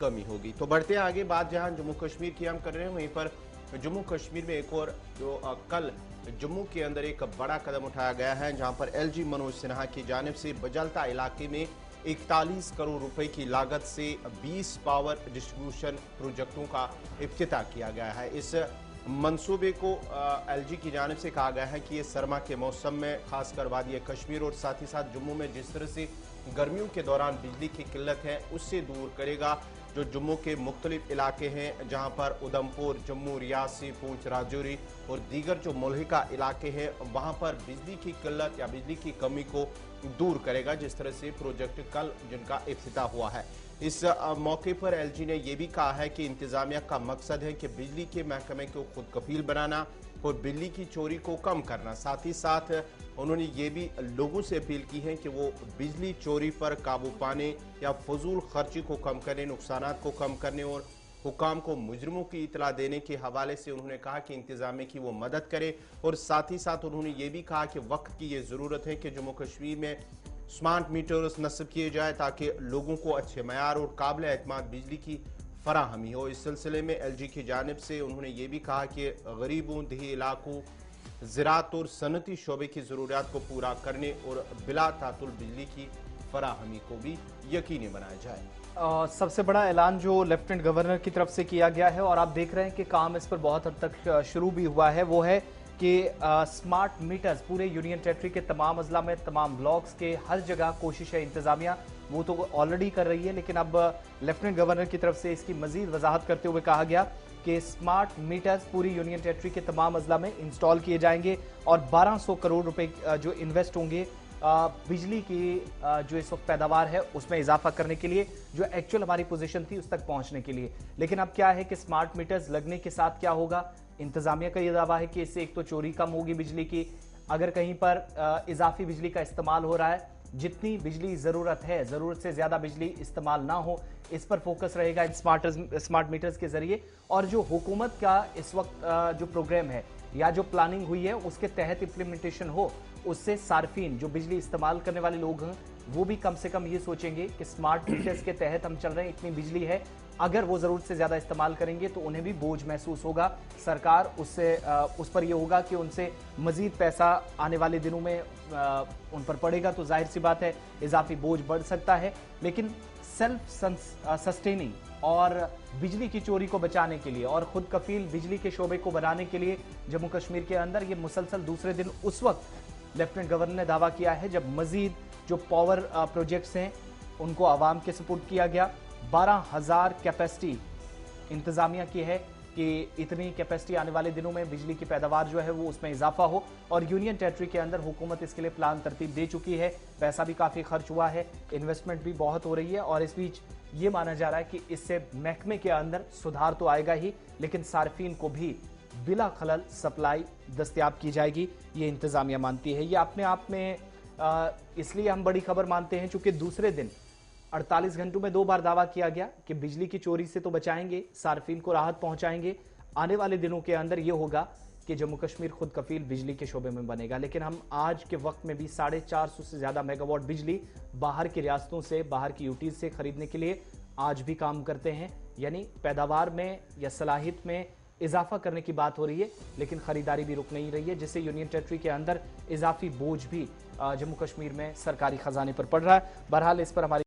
कमी होगी। तो बढ़ते हैं आगे, बात जहां जम्मू कश्मीर की हम कर रहे हैं वहीं पर जम्मू कश्मीर में एक और कल जम्मू के अंदर एक बड़ा कदम उठाया गया है, जहां पर एलजी मनोज सिन्हा की जानिब से बजल्ता इलाके में 41 करोड़ रुपए की लागत से 20 पावर डिस्ट्रीब्यूशन प्रोजेक्टों का इफ्तिताह किया गया है। इस मंसूबे को एलजी की जानिब से कहा गया है कि ये सरमा के मौसम में खासकर वादी कश्मीर और साथ ही साथ जम्मू में जिस तरह से गर्मियों के दौरान बिजली की किल्लत है उससे दूर करेगा। जो जम्मू के मुख्तलिफ इलाके हैं जहां पर उधमपुर, जम्मू, रियासी, पूंछ, राजौरी और दीगर जो मुल्हिका इलाके हैं वहां पर बिजली की किल्लत या बिजली की कमी को दूर करेगा, जिस तरह से प्रोजेक्ट कल जिनका इफ्तिताह हुआ है। इस मौके पर एलजी ने यह भी कहा है कि इंतजामिया का मकसद है कि बिजली के महकमे को खुद कफील बनाना और बिजली की चोरी को कम करना। साथ ही साथ उन्होंने ये भी लोगों से अपील की है कि वो बिजली चोरी पर काबू पाने या फजूल खर्ची को कम करने, नुकसानात को कम करने और हुकाम को मुजरिमों की इतला देने के हवाले से उन्होंने कहा कि इंतजामिया की वो मदद करे। और साथ ही साथ उन्होंने ये भी कहा कि वक्त की ये ज़रूरत है कि जम्मू कश्मीर में स्मार्ट मीटर्स नस्ब किए जाए ताकि लोगों को अच्छे मयार और काबिल एतमाद बिजली की फराहमी हो। इस सिलसिले में एलजी की जानिब से उन्होंने ये भी कहा कि गरीबों, देही इलाकों, ज़राअत और सनती शोबे की ज़रूरियात को पूरा करने और बिला तातुल बिजली की फराहमी को भी यकीनी बनाया जाए। सबसे बड़ा ऐलान जो लेफ्टिनेंट गवर्नर की तरफ से किया गया है और आप देख रहे हैं कि काम इस पर बहुत हद तक शुरू भी हुआ है, वो है कि स्मार्ट मीटर्स पूरे यूनियन टेरिटरी के तमाम अजला में, तमाम ब्लॉक्स के हर जगह कोशिश है इंतजामिया वो तो ऑलरेडी कर रही है, लेकिन अब लेफ्टिनेंट गवर्नर की तरफ से इसकी मजीद वजाहत करते हुए कहा गया कि स्मार्ट मीटर्स पूरी यूनियन टेरिटरी के तमाम अजला में इंस्टॉल किए जाएंगे और 1200 करोड़ रुपए जो इन्वेस्ट होंगे बिजली की जो इस वक्त पैदावार है उसमें इजाफा करने के लिए, जो एक्चुअल हमारी पोजीशन थी उस तक पहुंचने के लिए। लेकिन अब क्या है कि स्मार्ट मीटर्स लगने के साथ क्या होगा, इंतजामिया का यह दावा है कि इससे एक तो चोरी कम होगी बिजली की, अगर कहीं पर इजाफी बिजली का इस्तेमाल हो रहा है, जितनी बिजली जरूरत है, जरूरत से ज्यादा बिजली इस्तेमाल ना हो, इस पर फोकस रहेगा इन स्मार्ट मीटर्स के जरिए। और जो हुकूमत का इस वक्त जो प्रोग्राम है या जो प्लानिंग हुई है उसके तहत इम्प्लीमेंटेशन हो, उससे सार्फिन जो बिजली इस्तेमाल करने वाले लोग हैं वो भी कम से कम ये सोचेंगे कि स्मार्ट मीटर्स के तहत हम चल रहे हैं, इतनी बिजली है, अगर वो जरूरत से ज्यादा इस्तेमाल करेंगे तो उन्हें भी बोझ महसूस होगा। सरकार उससे उस पर यह होगा कि उनसे मजीद पैसा आने वाले दिनों में उन पर पड़ेगा, तो जाहिर सी बात है इजाफी बोझ बढ़ सकता है। लेकिन सेल्फ सस्टेनिंग और बिजली की चोरी को बचाने के लिए और खुद कफील बिजली के शोबे को बनाने के लिए जम्मू कश्मीर के अंदर ये मुसलसल दूसरे दिन उस वक्त लेफ्टिनेंट गवर्नर ने दावा किया है जब मजीद जो पावर प्रोजेक्ट्स हैं उनको आवाम के सपुर्द किया गया। 12,000 कैपेसिटी इंतजामिया की है कि इतनी कैपेसिटी आने वाले दिनों में बिजली की पैदावार जो है वो उसमें इजाफा हो, और यूनियन टेरिटरी के अंदर हुकूमत इसके लिए प्लान तरतीब दे चुकी है, पैसा भी काफ़ी खर्च हुआ है, इन्वेस्टमेंट भी बहुत हो रही है। और इस बीच ये माना जा रहा है कि इससे महकमे के अंदर सुधार तो आएगा ही, लेकिन सार्फिन को भी बिला खलल सप्लाई दस्तयाब की जाएगी, ये इंतजामिया मानती है। ये अपने आप में इसलिए हम बड़ी खबर मानते हैं चूंकि दूसरे दिन 48 घंटों में 2 बार दावा किया गया कि बिजली की चोरी से तो बचाएंगे, सार्फिन को राहत पहुंचाएंगे। आने वाले दिनों के अंदर यह होगा कि जम्मू कश्मीर खुद कफील बिजली के शोबे में बनेगा। लेकिन हम आज के वक्त में भी 450 से ज्यादा मेगावाट बिजली बाहर की रियासतों से, बाहर की यूटीज से खरीदने के लिए आज भी काम करते हैं, यानी पैदावार में या सलाहियत में इजाफा करने की बात हो रही है, लेकिन खरीदारी भी रुक नहीं रही है, जिससे यूनियन टेरिटरी के अंदर इजाफी बोझ भी जम्मू कश्मीर में सरकारी खजाने पर पड़ रहा है। बहरहाल इस पर हमारी